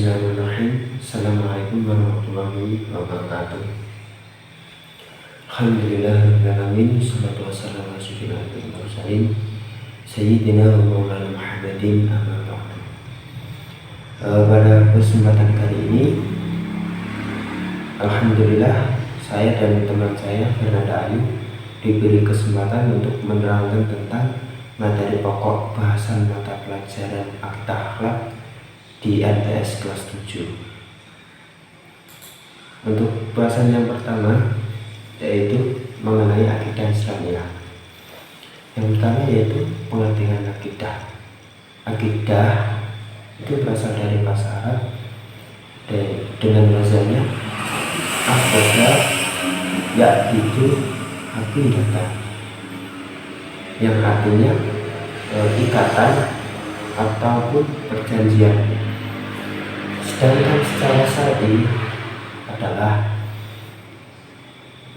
Bismillahirrahmanirrahim. Assalamualaikum warahmatullahi wabarakatuh. Alhamdulillahirrahmanirrahim. Wassalatu wassalamu ala sayyidina mursalin Sayyidina wa maulana Muhammadin amma ba'du. Pada kesempatan kali ini, alhamdulillah saya dan teman saya Fernanda Ayu diberi kesempatan untuk menerangkan tentang materi pokok bahasan mata pelajaran Akidah Akhlak di MTS kelas 7. Untuk bahasan yang pertama yaitu mengenai akidah Islamiyah. Yang pertama yaitu pengertian akidah. Akidah itu berasal dari bahasa Arab dengan wazannya akhada yaitu aqidatan, yang artinya ikatan ataupun perjanjian. Sedangkan secara syar'i adalah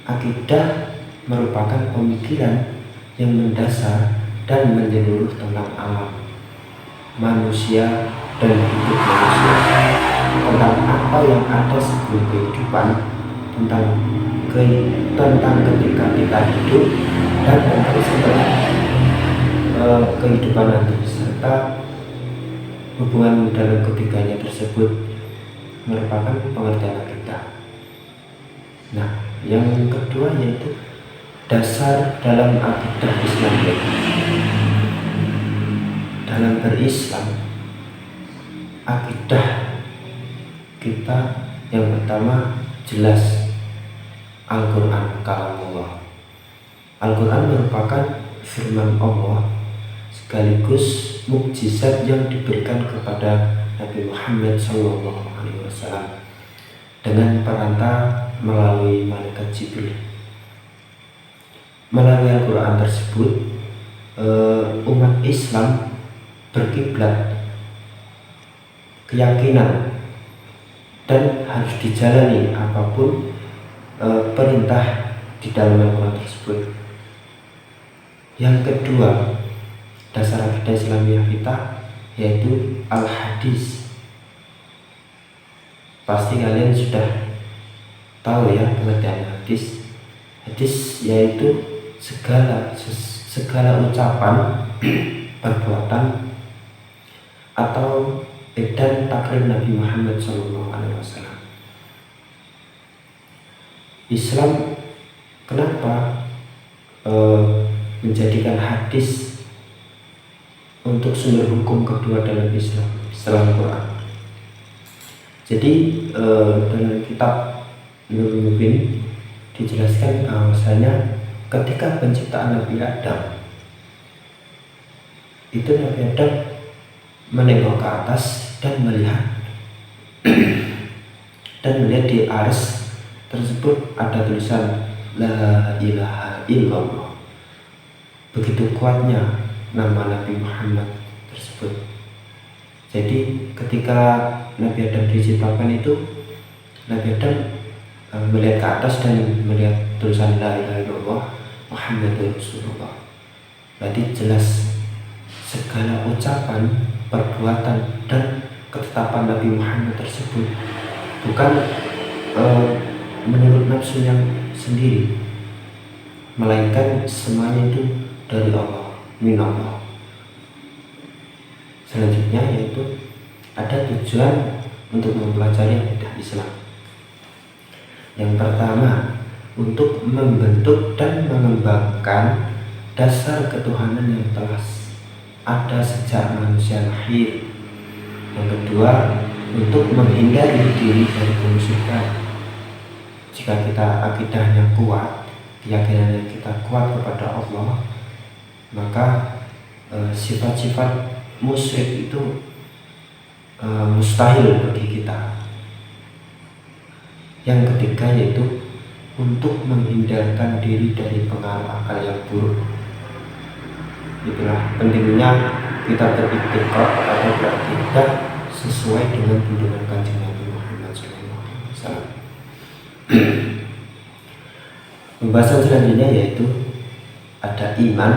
akidah merupakan pemikiran yang mendasar dan menyeluruh tentang alam manusia dan hidup manusia, tentang apa yang ada sebelum kehidupan, tentang ketika kita hidup, dan tentang setelah kehidupan nanti, serta hubungan dalam ketiganya tersebut merupakan pengertian akidah. Nah, yang kedua yaitu dasar dalam akidah Islamiyah. Dalam berislam, akidah kita yang pertama jelas Al-Quran kalamullah. Al-Quran merupakan firman Allah sekaligus mukjizat yang diberikan kepada Nabi Muhammad SAW dengan perantara melalui malaikat Jibril. Melalui Al-Quran tersebut, umat Islam berkiblat keyakinan dan harus dijalani apapun perintah di dalam Al-Quran tersebut. Yang kedua, dasar akidah Islamiyah kita yaitu al-hadis. Pasti kalian sudah tahu ya pengertian hadis. Hadis yaitu segala ucapan, perbuatan atau edan takrir Nabi Muhammad SAW. Islam kenapa menjadikan hadis untuk sumber hukum kedua dalam Islam setelah Al-Quran? Jadi dalam kitab Nurul Mubin dijelaskan bahwasanya ketika penciptaan Nabi Adam itu, Nabi Adam menengok ke atas dan melihat di arsy tersebut ada tulisan La ilaha illallah. Begitu kuatnya nama Nabi Muhammad tersebut. Jadi ketika Nabi Adam diciptakan itu, Nabi Adam melihat ke atas dan melihat tulisan La ilaha illallah Muhammadur Rasulullah. Berarti jelas segala ucapan, perbuatan, dan ketetapan Nabi Muhammad tersebut bukan menurut nafsu yang sendiri, melainkan semuanya itu dari Allah, min Allah. Selanjutnya yaitu ada tujuan untuk mempelajari akidah Islam. Yang pertama, untuk membentuk dan mengembangkan dasar ketuhanan yang telah ada sejak manusia lahir. Yang kedua, untuk menghindari diri dari kemusyrikan. Jika kita akidahnya kuat, keyakinannya kita kuat kepada Allah, maka sifat-sifat musyrik itu mustahil bagi kita. Yang ketiga yaitu untuk menghindarkan diri dari pengaruh akal yang buruk. Itulah pentingnya kita beritikad atau berakidah sesuai dengan tuntunan Kanjeng Nabi Muhammad SAW. Pembahasan selanjutnya yaitu ada iman,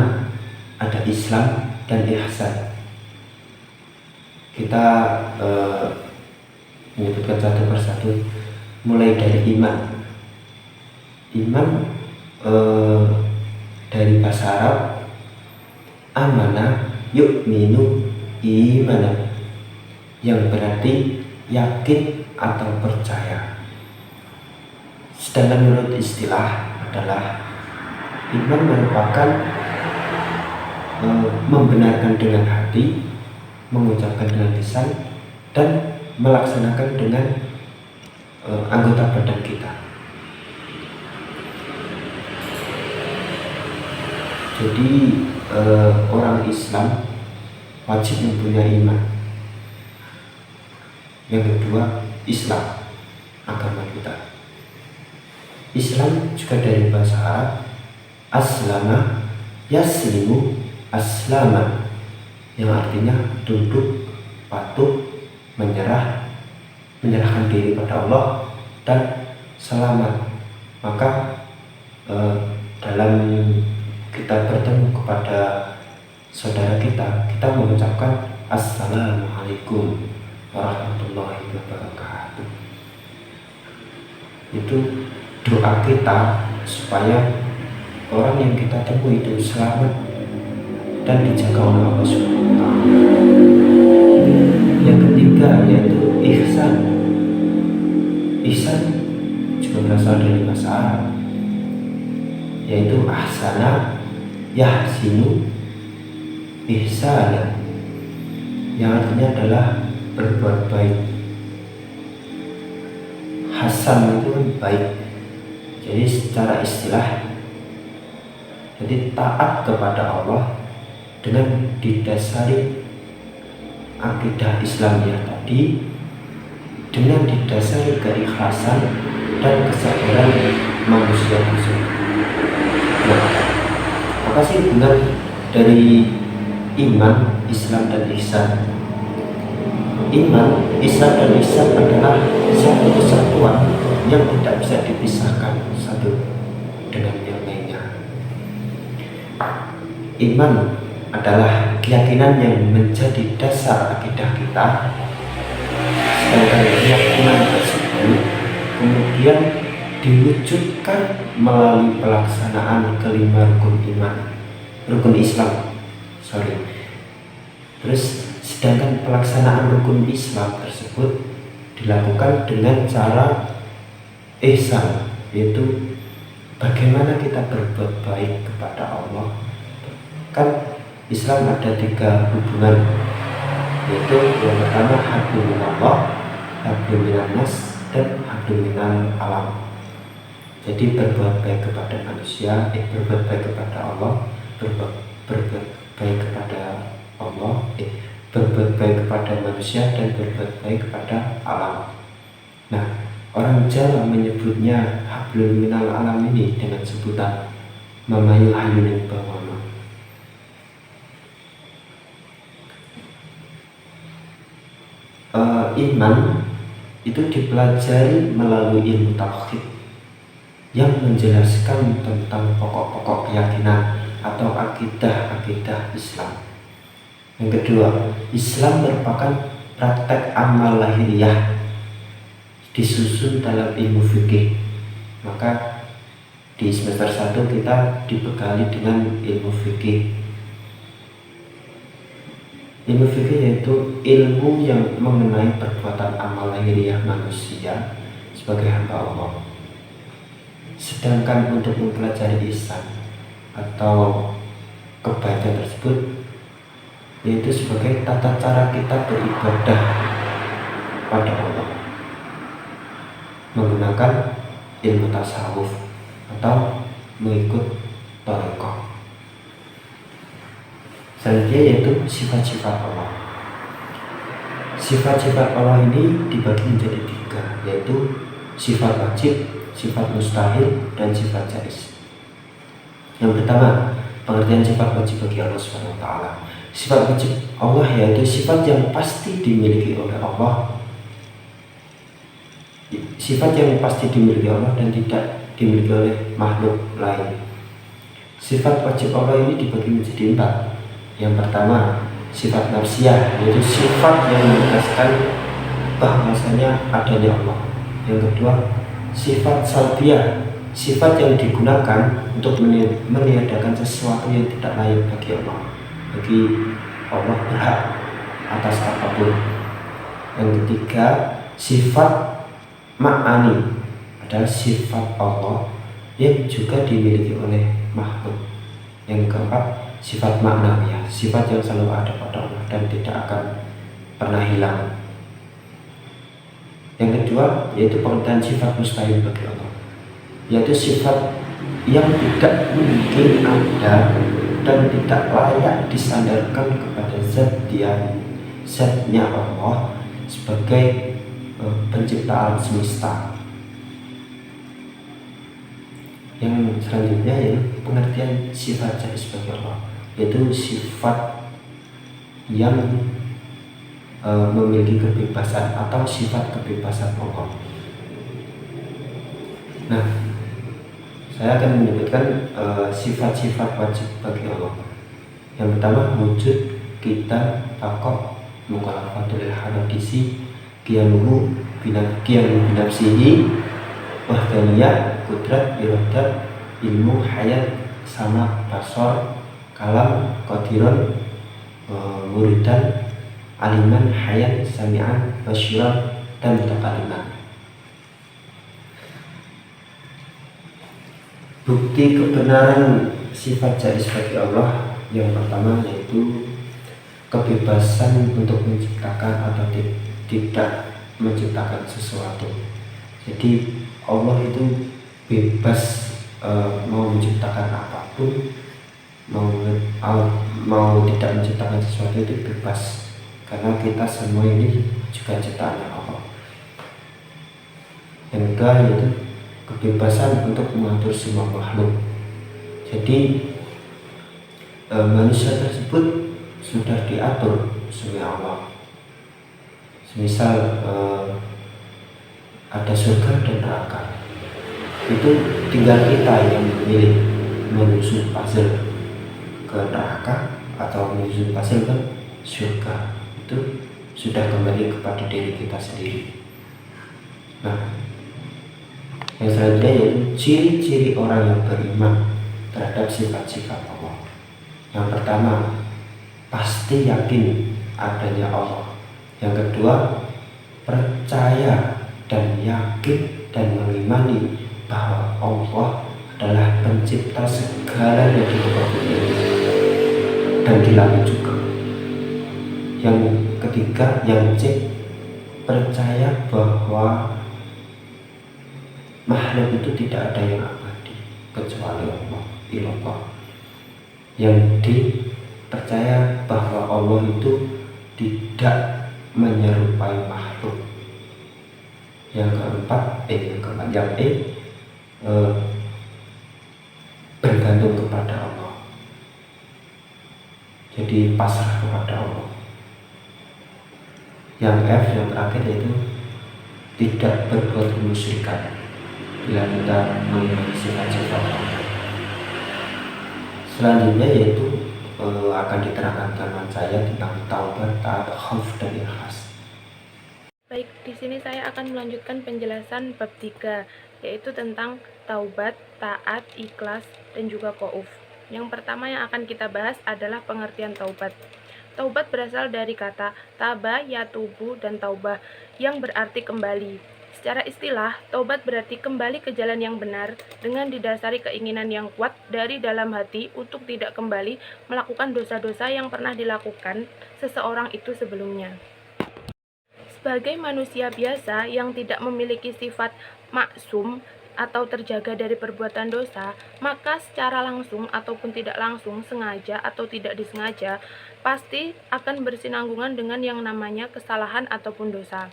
ada Islam, dan ihsan. Kita menyebutkan satu persatu, mulai dari iman. Iman dari bahasa Arab amana yu'minu imanan, yang berarti yakin atau percaya. Sedangkan menurut istilah adalah iman merupakan membenarkan dengan hati, mengucapkan dengan lisan, dan melaksanakan dengan anggota badan kita. Jadi orang Islam wajib mempunyai iman. Yang kedua, Islam, agama kita. Islam juga dari bahasa Arab aslama yaslimu aslama, yang artinya tunduk, patuh, menyerahkan diri pada Allah dan selamat. Maka dalam kita bertemu kepada saudara kita mengucapkan Assalamualaikum warahmatullahi wabarakatuh. Itu doa kita supaya orang yang kita temui itu selamat dan dijaga oleh Allah Subhanahu wa Ta'ala. Yang ketiga yaitu ihsan. Ihsan juga berasal dari bahasa Arab, yaitu ahsana yahsinu ihsana, yang artinya adalah berbuat baik. Hasan itu baik. Jadi secara istilah, jadi taat kepada Allah dengan didasari akidah Islamiyah tadi, dengan didasari keikhlasan dan kesabaran manusia tersebut. Nah, apa sih hubungan dari iman, Islam, dan ihsan? Iman, Islam, dan ihsan adalah satu kesatuan yang tidak bisa dipisahkan satu dengan yang lainnya. Iman adalah keyakinan yang menjadi dasar akidah kita, sedangkan keyakinan tersebut kemudian diwujudkan melalui pelaksanaan kelima rukun Islam. Terus sedangkan pelaksanaan rukun Islam tersebut dilakukan dengan cara ihsan, yaitu bagaimana kita berbuat baik kepada Allah. Kan Islam ada 3 hubungan, yaitu yang pertama hablum minallah, hablum minannas, dan hablum minal alam. Jadi berbuat baik kepada manusia, berbuat baik kepada Allah, berbuat baik kepada Allah, berbuat baik kepada manusia, dan berbuat baik kepada alam. Nah, orang Jawa menyebutnya hablum minal alam ini dengan sebutan mamayu hayuning bawama. Iman itu dipelajari melalui ilmu tauhid yang menjelaskan tentang pokok-pokok keyakinan atau akidah Islam. Yang kedua, Islam merupakan praktek amal lahiriah disusun dalam ilmu fikih. Maka di semester 1 kita dibekali dengan ilmu fikih. Ilmu fikih yaitu ilmu yang mengenai perbuatan amal lahiriah manusia sebagai hamba Allah. Sedangkan untuk mempelajari ihsan atau kebaikan tersebut, yaitu sebagai tata cara kita beribadah pada Allah menggunakan ilmu tasawuf atau mengikut thariqah. Selanjutnya yaitu sifat-sifat Allah. Sifat-sifat Allah ini dibagi menjadi 3, yaitu sifat wajib, sifat mustahil, dan sifat jaiz. Yang pertama, pengertian sifat wajib bagi Allah Subhanahu wa Ta'ala. Sifat wajib Allah yaitu sifat yang pasti dimiliki oleh Allah, sifat yang pasti dimiliki Allah dan tidak dimiliki oleh makhluk lain. Sifat wajib Allah ini dibagi menjadi 4. Yang pertama, sifat nafsiyah, yaitu sifat yang menegaskan bahwasanya adanya Allah. Yang kedua, sifat salbiyah, sifat yang digunakan untuk meniadakan sesuatu yang tidak layak bagi Allah. Bagi Allah berhak atas apapun. Yang ketiga, sifat ma'ani adalah sifat Allah yang juga dimiliki oleh makhluk. Yang keempat, sifat maknawiyah, sifat yang selalu ada pada Allah dan tidak akan pernah hilang. Yang kedua, yaitu pengertian sifat mustahil bagi Allah, yaitu sifat yang tidak mungkin ada dan tidak layak disandarkan kepada zatnya Allah sebagai pencipta alam semesta. Yang selanjutnya yaitu pengertian sifat jaiz bagi Allah, yaitu sifat yang memiliki kebebasan atau sifat kebebasan Allah. Nah, saya akan menyebutkan sifat-sifat wajib bagi Allah. Yang pertama, wujud, kita, takok, mukhalafatul hadisi, qiyamuhu binafsihi, wahdaniyah, kudrat, iradat, ilmu, hayat, sama, basor, kalam, qadiron, muridan, aliman, hayat, sami'an, basyiran, dan mutakaliman. Bukti kebenaran sifat jaiz bagi Allah yang pertama yaitu kebebasan untuk menciptakan atau tidak menciptakan sesuatu. Jadi Allah itu bebas mau menciptakan apapun, mau tidak menciptakan sesuatu itu bebas, karena kita semua ini juga ciptaan Allah. Yang kedua yaitu kebebasan untuk mengatur semua makhluk. Jadi manusia tersebut sudah diatur oleh Allah. Semisal ada surga dan neraka, itu tinggal kita yang memilih menyusun puzzle ke neraka atau menyusun puzzle ke surga. Itu sudah kembali kepada diri kita sendiri. Nah, yang selanjutnya yaitu ciri-ciri orang yang beriman terhadap sifat-sifat Allah. Yang pertama, pasti yakin adanya Allah. Yang kedua, percaya dan yakin dan mengimani bahwa Allah adalah pencipta segala yang di muka bumi dan di langit juga. Yang ketiga, yang C, percaya bahwa makhluk itu tidak ada yang abadi kecuali Allah, ilallah. Yang D, percaya bahwa Allah itu tidak menyerupai makhluk. Yang keempat, yang E, bergantung kepada Allah. Jadi pasrah kepada Allah. Yang F, yang terakhir yaitu tidak berbuat kemusyrikan bila kita mengimani sifat-sifat Allah. Selanjutnya yaitu akan diterangkan teman saya tentang taubat, taat, khauf, dan ikhlas. Baik, di sini saya akan melanjutkan penjelasan bab 3, yaitu tentang taubat, taat, ikhlas, dan juga khauf. Yang pertama yang akan kita bahas adalah pengertian taubat. Taubat berasal dari kata taba, yatubu, dan taubah, yang berarti kembali. Secara istilah, taubat berarti kembali ke jalan yang benar dengan didasari keinginan yang kuat dari dalam hati untuk tidak kembali melakukan dosa-dosa yang pernah dilakukan seseorang itu sebelumnya. Sebagai manusia biasa yang tidak memiliki sifat maksum atau terjaga dari perbuatan dosa, maka secara langsung ataupun tidak langsung, sengaja atau tidak disengaja, pasti akan bersinanggungan dengan yang namanya kesalahan ataupun dosa.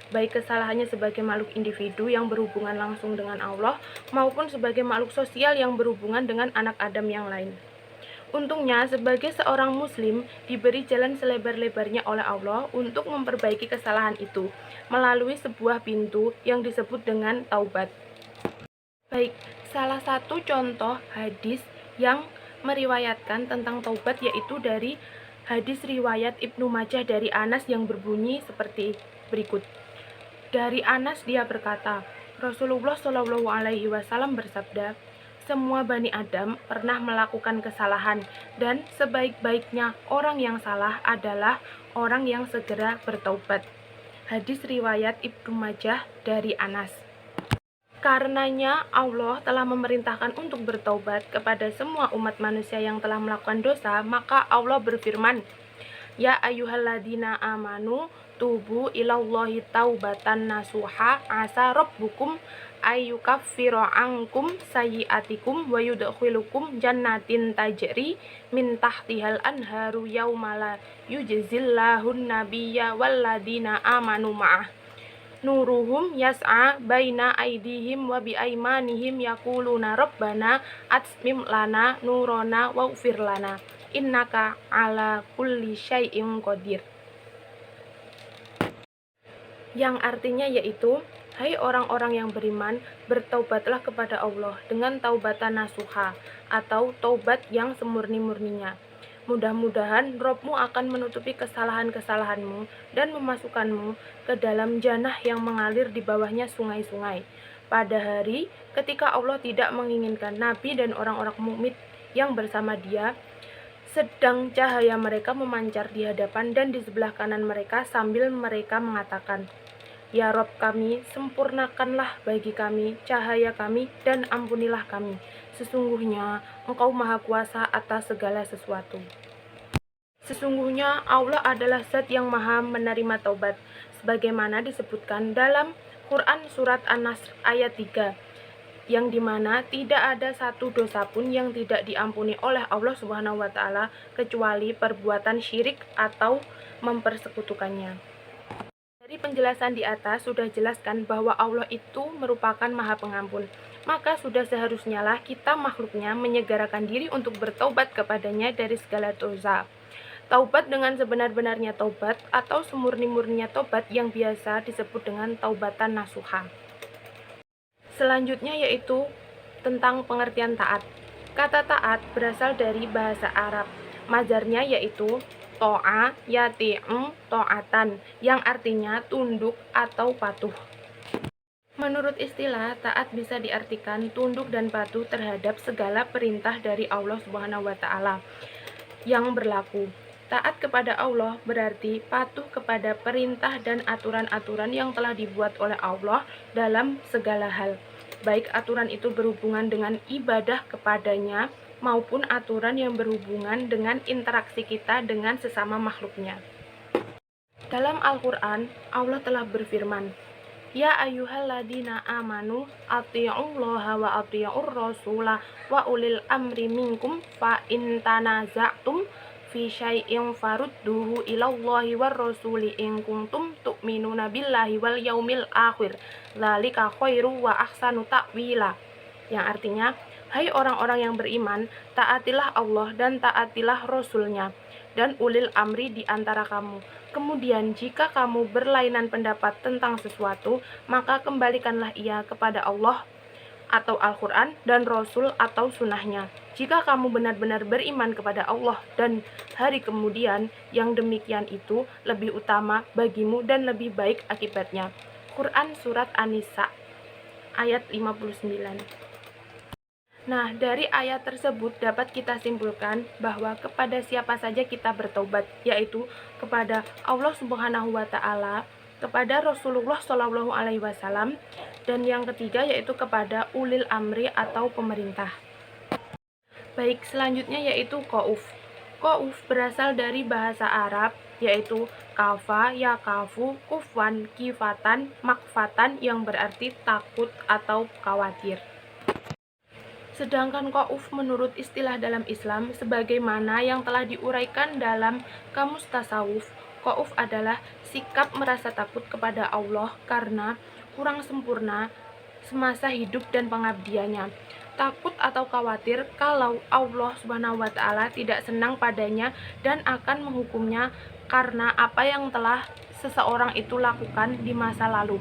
Baik kesalahannya sebagai makhluk individu yang berhubungan langsung dengan Allah, maupun sebagai makhluk sosial yang berhubungan dengan anak Adam yang lain. Untungnya, sebagai seorang muslim, diberi jalan selebar-lebarnya oleh Allah untuk memperbaiki kesalahan itu, melalui sebuah pintu yang disebut dengan taubat. Baik, salah satu contoh hadis yang meriwayatkan tentang taubat yaitu dari hadis riwayat Ibnu Majah dari Anas yang berbunyi seperti berikut. Dari Anas dia berkata, Rasulullah Shallallahu Alaihi Wasallam bersabda, semua Bani Adam pernah melakukan kesalahan dan sebaik-baiknya orang yang salah adalah orang yang segera bertaubat. Hadis riwayat Ibnu Majah dari Anas. Karenanya Allah telah memerintahkan untuk bertaubat kepada semua umat manusia yang telah melakukan dosa, maka Allah berfirman, Ya ayyuhalladzina amanu tubu ilallahi taubatan nasuha asa rabbukum ayyukaffiru ankum sayyi'atikum wa yudkhilukum jannatin tajri min tahtihal anharu yaumala yujzillahun nabiyya walladzina amanu ma'ah nuruhum yas'a baina aidihim wa biaimanihim yaquluna rabbana atsmim lana nurona waghfir lana innaka ala kulli syai'in qadir. Yang artinya yaitu, hai orang-orang yang beriman, bertaubatlah kepada Allah dengan taubatan nasuha atau taubat yang semurni-murninya. Mudah-mudahan Robmu akan menutupi kesalahan-kesalahanmu dan memasukkanmu ke dalam jannah yang mengalir di bawahnya sungai-sungai. Pada hari ketika Allah tidak menginginkan Nabi dan orang-orang mukmin yang bersama dia, sedang cahaya mereka memancar di hadapan dan di sebelah kanan mereka sambil mereka mengatakan, Ya Rob kami, sempurnakanlah bagi kami cahaya kami dan ampunilah kami. Sesungguhnya Engkau Maha Kuasa atas segala sesuatu. Sesungguhnya Allah adalah Zat yang Maha menerima taubat, sebagaimana disebutkan dalam Quran Surat An-Nasr ayat 3, yang dimana tidak ada satu dosa pun yang tidak diampuni oleh Allah Subhanahu wa Ta'ala kecuali perbuatan syirik atau mempersekutukannya. Dari penjelasan di atas sudah jelaskan bahwa Allah itu merupakan Maha Pengampun. Maka sudah seharusnya lah kita makhluknya menyegerakan diri untuk bertaubat kepadanya dari segala dosa. Taubat dengan sebenar-benarnya taubat atau semurni-murninya taubat yang biasa disebut dengan taubatan nasuha. Selanjutnya yaitu tentang pengertian taat. Kata taat berasal dari bahasa Arab. Mazharnya yaitu to'a yati'u to'atan, yang artinya tunduk atau patuh. Menurut istilah, taat bisa diartikan tunduk dan patuh terhadap segala perintah dari Allah Subhanahu wa Ta'ala yang berlaku. Taat kepada Allah berarti patuh kepada perintah dan aturan-aturan yang telah dibuat oleh Allah dalam segala hal, baik aturan itu berhubungan dengan ibadah kepadanya maupun aturan yang berhubungan dengan interaksi kita dengan sesama makhluknya. Dalam Al-Quran, Allah telah berfirman, Ya ayyuhalladzina amanu athi'ullaha wa athi'ur rasula wa ulil amri minkum fa in tanaza'tum fi syai'in farudduhu ilallahi war rasuli in kuntum tu'minuna billahi wal yaumil akhir dzalika khairu wa ahsanu ta'wila, yang artinya, hai orang-orang yang beriman, taatilah Allah dan taatilah Rasul-Nya dan ulil amri di antara kamu. Kemudian jika kamu berlainan pendapat tentang sesuatu, maka kembalikanlah ia kepada Allah atau Al-Quran dan Rasul atau sunnahnya. Jika kamu benar-benar beriman kepada Allah dan hari kemudian, yang demikian itu lebih utama bagimu dan lebih baik akibatnya. Quran Surat An-Nisa ayat 59. Nah, dari ayat tersebut dapat kita simpulkan bahwa kepada siapa saja kita bertobat, yaitu kepada Allah Subhanahu wa Ta'ala, kepada Rasulullah Shallallahu Alaihi Wasallam, dan yang ketiga yaitu kepada ulil amri atau pemerintah. Baik, selanjutnya yaitu qauf. Qauf berasal dari bahasa Arab, yaitu kafa, yakafu, kufwan, kifatan, makfatan, yang berarti takut atau khawatir. Sedangkan qauf menurut istilah dalam Islam sebagaimana yang telah diuraikan dalam Kamus Tasawuf, qauf adalah sikap merasa takut kepada Allah karena kurang sempurna semasa hidup dan pengabdiannya. Takut atau khawatir kalau Allah Subhanahu wa Ta'ala tidak senang padanya dan akan menghukumnya karena apa yang telah seseorang itu lakukan di masa lalu.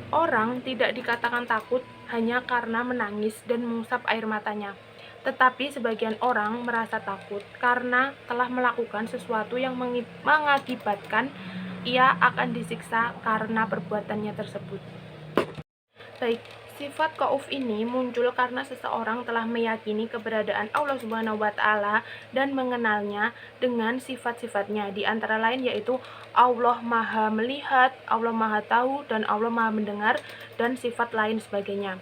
Orang tidak dikatakan takut hanya karena menangis dan mengusap air matanya, tetapi sebagian orang merasa takut karena telah melakukan sesuatu yang mengakibatkan ia akan disiksa karena perbuatannya tersebut. Baik, sifat khauf ini muncul karena seseorang telah meyakini keberadaan Allah Subhanahu wa taala dan mengenalnya dengan sifat-sifatnya, di antara lain yaitu Allah Maha melihat, Allah Maha tahu, dan Allah Maha mendengar, dan sifat lain sebagainya.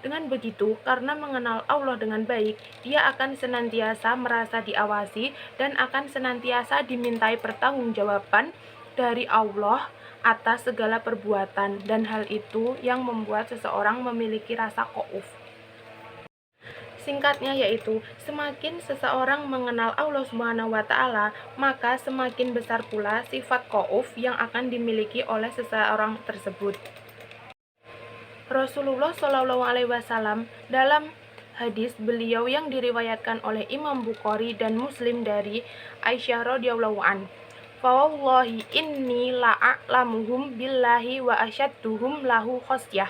Dengan begitu, karena mengenal Allah dengan baik, dia akan senantiasa merasa diawasi dan akan senantiasa dimintai pertanggungjawaban dari Allah atas segala perbuatan, dan hal itu yang membuat seseorang memiliki rasa khauf. Singkatnya yaitu, semakin seseorang mengenal Allah Subhanahu wa taala, maka semakin besar pula sifat khauf yang akan dimiliki oleh seseorang tersebut. Rasulullah Shallallahu Alaihi Wasallam dalam hadis beliau yang diriwayatkan oleh Imam Bukhari dan Muslim dari Aisyah radhiyallahu an, "Fawallahi inni la'alamuhum billahi wa asyadduhum lahu khosyah,"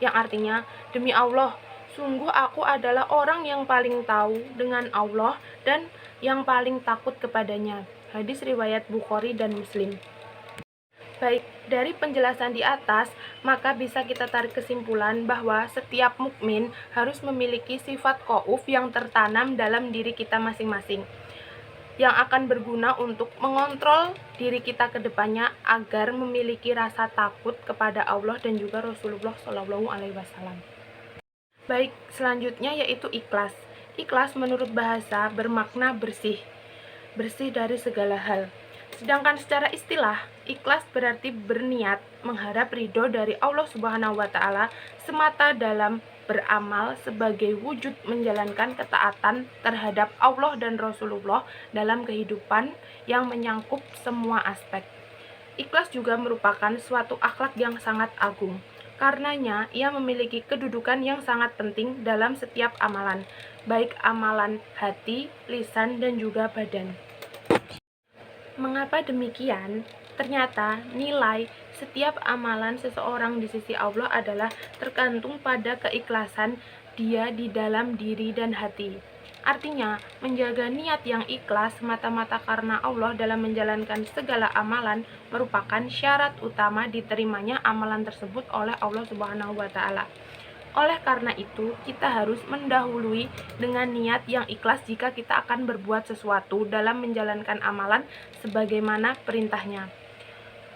yang artinya, demi Allah, sungguh aku adalah orang yang paling tahu dengan Allah dan yang paling takut kepadanya. Hadis riwayat Bukhari dan Muslim. Baik, dari penjelasan di atas, maka bisa kita tarik kesimpulan bahwa setiap mukmin harus memiliki sifat khauf yang tertanam dalam diri kita masing-masing, yang akan berguna untuk mengontrol diri kita ke depannya agar memiliki rasa takut kepada Allah dan juga Rasulullah Shallallahu Alaihi Wasallam. Baik, selanjutnya yaitu ikhlas. Ikhlas menurut bahasa bermakna bersih, bersih dari segala hal. Sedangkan secara istilah, ikhlas berarti berniat mengharap ridho dari Allah Subhanahu wa taala semata dalam beramal sebagai wujud menjalankan ketaatan terhadap Allah dan Rasulullah dalam kehidupan yang menyangkup semua aspek. Ikhlas juga merupakan suatu akhlak yang sangat agung. Karenanya, ia memiliki kedudukan yang sangat penting dalam setiap amalan, baik amalan hati, lisan, dan juga badan. Mengapa demikian? Ternyata nilai setiap amalan seseorang di sisi Allah adalah tergantung pada keikhlasan dia di dalam diri dan hati. Artinya, menjaga niat yang ikhlas semata-mata karena Allah dalam menjalankan segala amalan merupakan syarat utama diterimanya amalan tersebut oleh Allah Subhanahu wa taala. Oleh karena itu, kita harus mendahului dengan niat yang ikhlas jika kita akan berbuat sesuatu dalam menjalankan amalan sebagaimana perintahnya.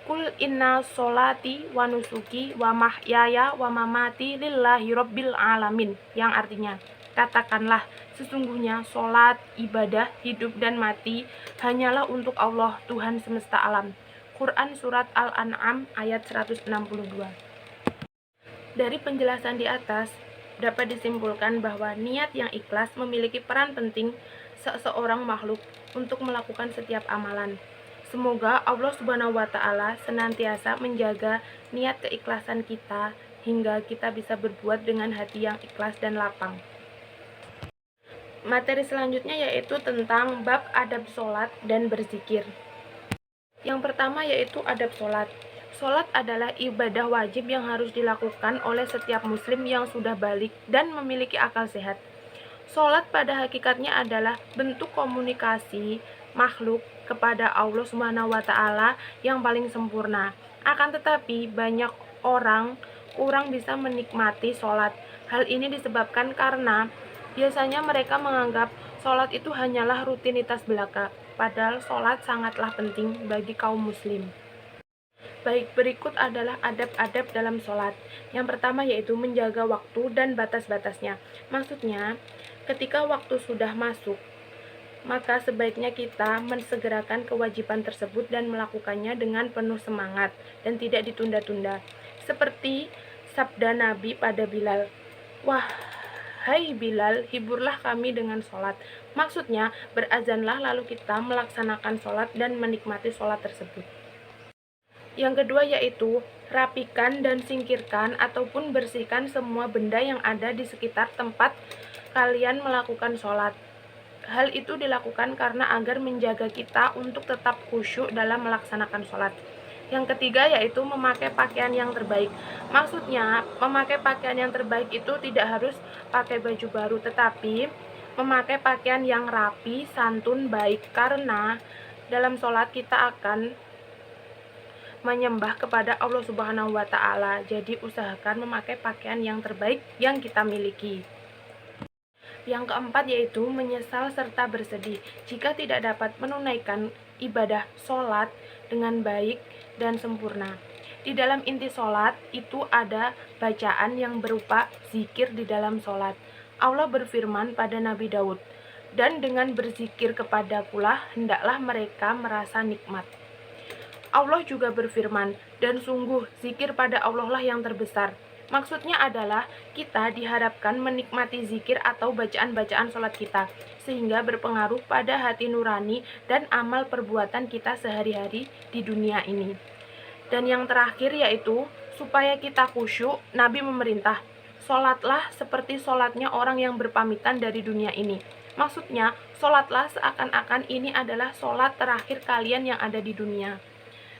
Kul inna sholati wa nusuki wa mahyaya wa mamati lillahi rabbil alamin, yang artinya, katakanlah, sesungguhnya sholat, ibadah, hidup dan mati hanyalah untuk Allah, Tuhan semesta alam. Quran Surat Al-An'am ayat 162. Dari penjelasan di atas, dapat disimpulkan bahwa niat yang ikhlas memiliki peran penting seseorang makhluk untuk melakukan setiap amalan. Semoga Allah Subhanahu wa taala senantiasa menjaga niat keikhlasan kita hingga kita bisa berbuat dengan hati yang ikhlas dan lapang. Materi selanjutnya yaitu tentang bab adab sholat dan berzikir. Yang pertama yaitu adab sholat. Sholat adalah ibadah wajib yang harus dilakukan oleh setiap muslim yang sudah balik dan memiliki akal sehat. Sholat pada hakikatnya adalah bentuk komunikasi makhluk kepada Allah Subhanahu wa taala yang paling sempurna. Akan tetapi banyak orang kurang bisa menikmati sholat. Hal ini disebabkan karena biasanya mereka menganggap sholat itu hanyalah rutinitas belaka, padahal sholat sangatlah penting bagi kaum muslim. Baik, berikut adalah adab-adab dalam sholat. Yang pertama yaitu menjaga waktu dan batas-batasnya. Maksudnya, ketika waktu sudah masuk, maka sebaiknya kita mensegerakan kewajiban tersebut dan melakukannya dengan penuh semangat dan tidak ditunda-tunda. Seperti sabda Nabi pada Bilal, "Wahai Bilal, hiburlah kami dengan sholat." Maksudnya, berazanlah lalu kita melaksanakan sholat dan menikmati sholat tersebut. Yang kedua yaitu rapikan dan singkirkan ataupun bersihkan semua benda yang ada di sekitar tempat kalian melakukan sholat. Hal itu dilakukan karena agar menjaga kita untuk tetap khusyuk dalam melaksanakan sholat. Yang ketiga yaitu memakai pakaian yang terbaik. Maksudnya, memakai pakaian yang terbaik itu tidak harus pakai baju baru, tetapi memakai pakaian yang rapi, santun, baik, karena dalam sholat kita akan menyembah kepada Allah Subhanahu wa Ta'ala. Jadi usahakan memakai pakaian yang terbaik yang kita miliki. Yang keempat yaitu menyesal serta bersedih jika tidak dapat menunaikan ibadah sholat dengan baik dan sempurna. Di dalam inti sholat itu ada bacaan yang berupa zikir di dalam sholat. Allah berfirman pada Nabi Daud, "Dan dengan berzikir kepadakulah hendaklah mereka merasa nikmat." Allah juga berfirman, "Dan sungguh zikir pada Allah lah yang terbesar." Maksudnya adalah kita diharapkan menikmati zikir atau bacaan-bacaan sholat kita, sehingga berpengaruh pada hati nurani dan amal perbuatan kita sehari-hari di dunia ini. Dan yang terakhir yaitu, supaya kita khusyuk, Nabi memerintah, sholatlah seperti sholatnya orang yang berpamitan dari dunia ini. Maksudnya, sholatlah seakan-akan ini adalah sholat terakhir kalian yang ada di dunia.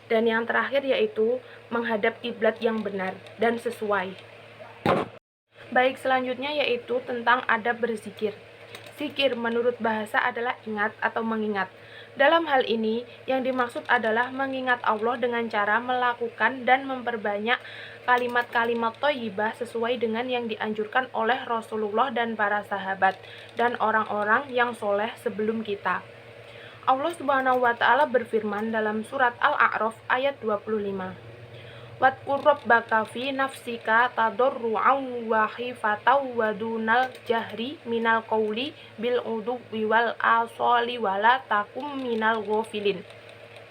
Dan yang terakhir yaitu menghadap kiblat yang benar dan sesuai. Baik, selanjutnya yaitu tentang adab berzikir. Zikir menurut bahasa adalah ingat atau mengingat. Dalam hal ini, yang dimaksud adalah mengingat Allah dengan cara melakukan dan memperbanyak kalimat-kalimat thayyibah sesuai dengan yang dianjurkan oleh Rasulullah dan para sahabat dan orang-orang yang soleh sebelum kita. Allah Subhanahu wa Ta'ala berfirman dalam surat Al-A'raf ayat 25. Wadkur rabbaka fi nafsika tadarru'an wa khifatan wa dunal jahri minal qawli bil udwi wal asali wala takum minal ghafilin.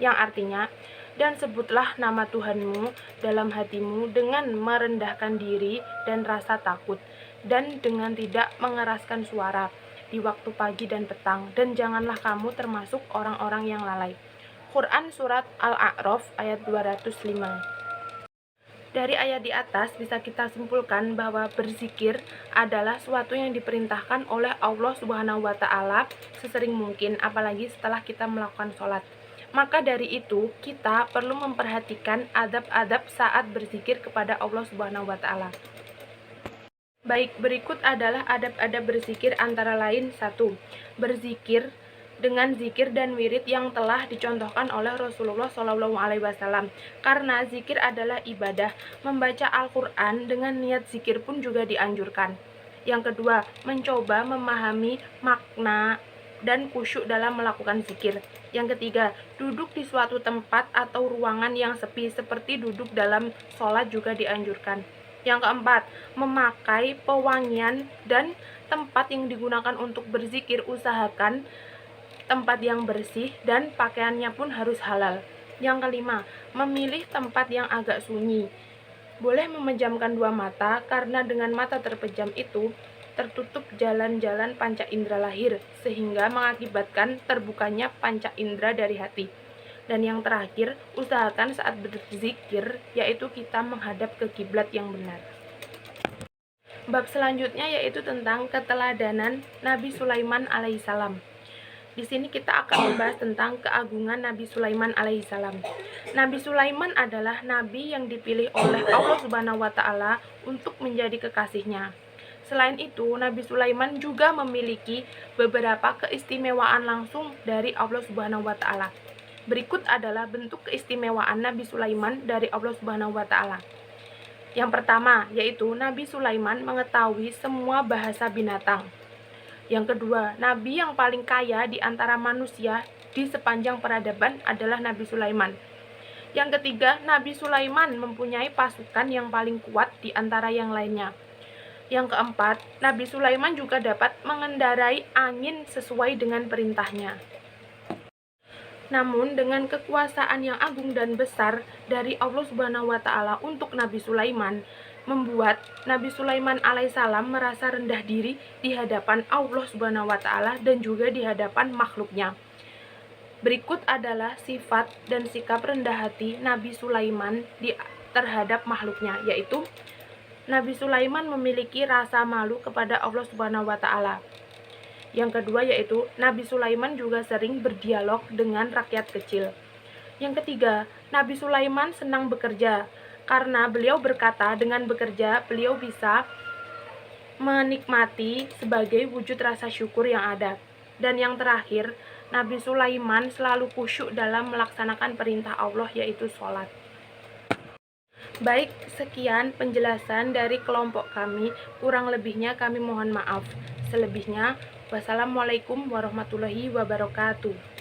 Yang artinya, dan sebutlah nama Tuhanmu dalam hatimu dengan merendahkan diri dan rasa takut, dan dengan tidak mengeraskan suara di waktu pagi dan petang, dan janganlah kamu termasuk orang-orang yang lalai. Quran Surat Al-A'raf ayat 205. Dari ayat di atas bisa kita simpulkan bahwa berzikir adalah suatu yang diperintahkan oleh Allah Subhanahu wa Ta'ala sesering mungkin, apalagi setelah kita melakukan sholat. Maka dari itu kita perlu memperhatikan adab-adab saat berzikir kepada Allah Subhanahu wa Ta'ala. Baik, berikut adalah adab-adab berzikir antara lain 1. Berzikir dengan zikir dan wirid yang telah dicontohkan oleh Rasulullah SAW. Karena zikir adalah ibadah, membaca Al-Quran dengan niat zikir pun juga dianjurkan. Yang kedua, mencoba memahami makna dan khusyuk dalam melakukan zikir. Yang ketiga, duduk di suatu tempat atau ruangan yang sepi seperti duduk dalam sholat juga dianjurkan. Yang keempat, memakai pewangian dan tempat yang digunakan untuk berzikir usahakan tempat yang bersih dan pakaiannya pun harus halal. Yang kelima, memilih tempat yang agak sunyi. Boleh memejamkan dua mata karena dengan mata terpejam itu tertutup jalan-jalan panca indera lahir sehingga mengakibatkan terbukanya panca indera dari hati. Dan yang terakhir, usahakan saat berzikir yaitu kita menghadap ke kiblat yang benar. Bab selanjutnya yaitu tentang keteladanan Nabi Sulaiman alaihissalam. Di sini kita akan membahas tentang keagungan Nabi Sulaiman alaihissalam. Nabi Sulaiman adalah nabi yang dipilih oleh Allah Subhanahu wa Ta'ala untuk menjadi kekasihnya. Selain itu, Nabi Sulaiman juga memiliki beberapa keistimewaan langsung dari Allah Subhanahu wa Ta'ala. Berikut adalah bentuk keistimewaan Nabi Sulaiman dari Allah Subhanahu wa Ta'ala. Yang pertama, yaitu Nabi Sulaiman mengetahui semua bahasa binatang. Yang kedua, nabi yang paling kaya di antara manusia di sepanjang peradaban adalah Nabi Sulaiman. Yang ketiga, Nabi Sulaiman mempunyai pasukan yang paling kuat di antara yang lainnya. Yang keempat, Nabi Sulaiman juga dapat mengendarai angin sesuai dengan perintahnya. Namun dengan kekuasaan yang agung dan besar dari Allah Subhanahu wa Ta'ala untuk Nabi Sulaiman, membuat Nabi Sulaiman alaihissalam merasa rendah diri di hadapan Allah Subhanahu wa Ta'ala dan juga di hadapan makhluknya. Berikut adalah sifat dan sikap rendah hati Nabi Sulaiman terhadap makhluknya, yaitu Nabi Sulaiman memiliki rasa malu kepada Allah Subhanahu wa Ta'ala. Yang kedua yaitu Nabi Sulaiman juga sering berdialog dengan rakyat kecil. Yang ketiga, Nabi Sulaiman senang bekerja karena beliau berkata dengan bekerja beliau bisa menikmati sebagai wujud rasa syukur yang ada. Dan yang terakhir, Nabi Sulaiman selalu khusyuk dalam melaksanakan perintah Allah yaitu sholat. Baik, sekian penjelasan dari kelompok kami. Kurang lebihnya kami mohon maaf. Selebihnya, wassalamualaikum warahmatullahi wabarakatuh.